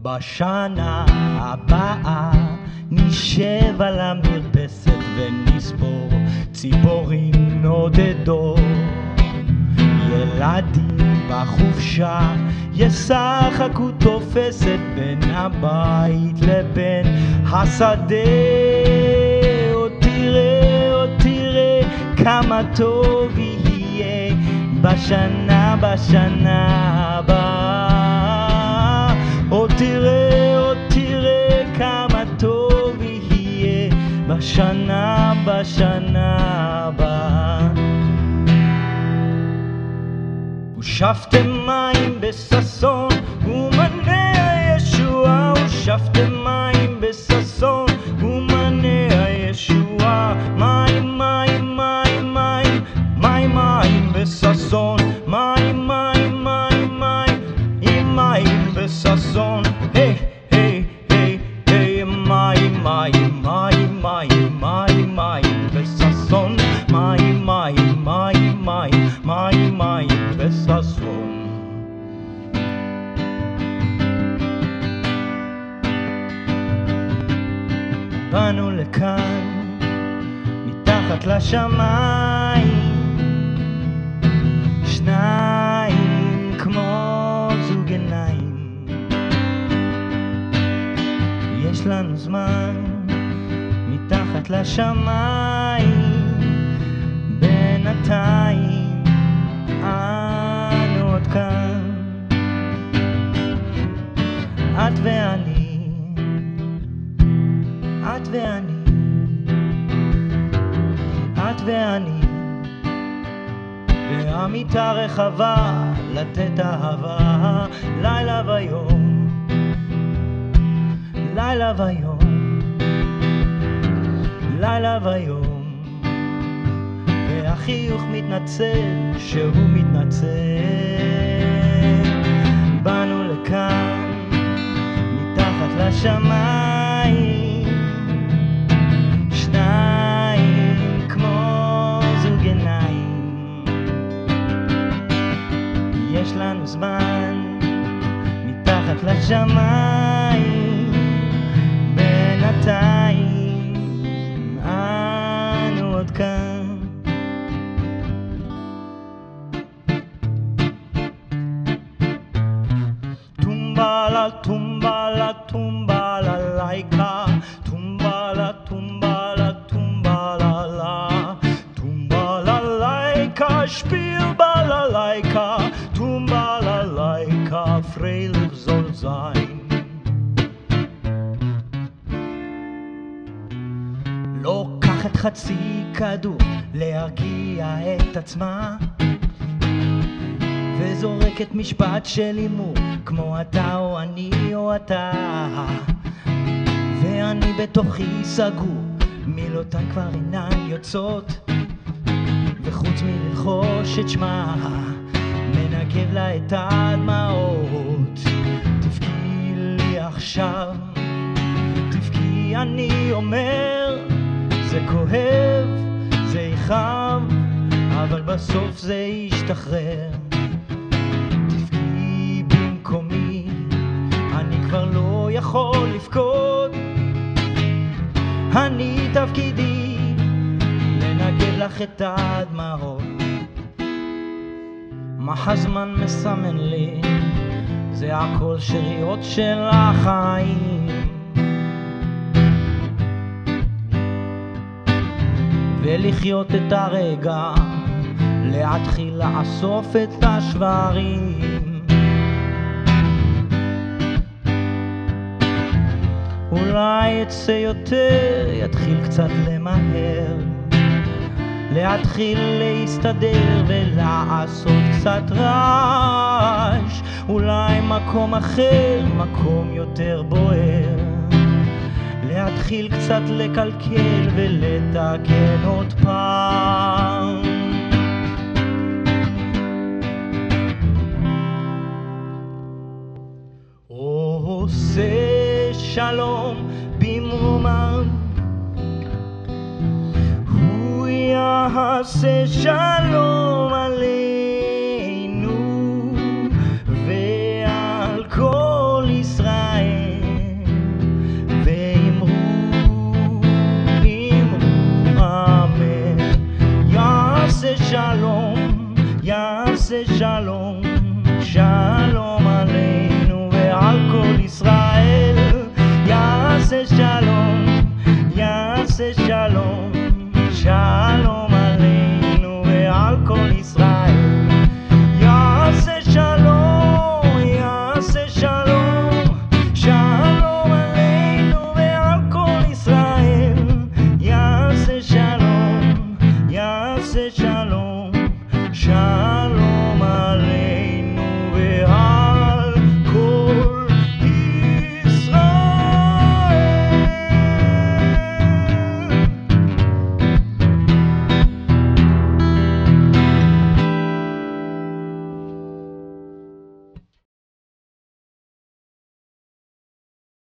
בשנה הבאה נשב על המרפסת ונספור ציפורים נודדות. ילדים בחופשה ישחקו תופסת בין הבית לבין השדה. עוד תראה כמה טוב יהיה בשנה הבאה. עוד תראה כמה טוב יהיה בשנה הבאה. ושפתם מים בששון ומנה הישועה. ושפתם מים בששון ומנה הישועה. מים בששון. מים בששון. היי מים בששון. מים בששון. באנו לכאן מתחת לשמיים, שניים כמו זוג עיניים. יש לנו זמן מתחת לשמיים, בינתיים אנו עוד כאן. את ואני, את ואני, את ואני, והמיטה רחבה לתת אהבה. לילה ויום, לילה ויום, לילה ויום, והחיוך מתנצל שהוא מתנצל. באנו לכאן מתחת לשמיים, שניים כמו זוג עיניים. יש לנו זמן מתחת לשמיים, בינתיים אנו עוד כאן. Tumbala, tumbala, tumbala laika. Tumbala, tumbala, tumbala la. Tumbala laika, spiel balalaika. Tumbala laika, freilich soll sein. לוקחת חצי כדור להרגיע את עצמה, וזורקת משפט של אימור כמו אתה או אני או אתה. ואני בתוכי סגור, מילותיי כבר אינן יוצאות, וחוץ מללחוש את שמה מנגב לה את הדמעות. תבכי לי עכשיו, תבכי, אני אומר, זה כואב, זה יכאב, אבל בסוף זה ישתחרר. תבכי במקומי, אני כבר לא יכול לבכות. אני תפקידי לנגב לך את הדמעות. מה הזמן מסמן לי, זה הכל שריות של החיים. ולחיות את הרגע, להתחיל לאסוף את השברים. אולי יצא יותר, יתחיל קצת למהר, להתחיל להסתדר ולעשות קצת רעש. אולי מקום אחר, מקום יותר בוער, להתחיל קצת לקלקל ולתקן עוד פעם. עושה שלום במרומם, הוא יעשה שלום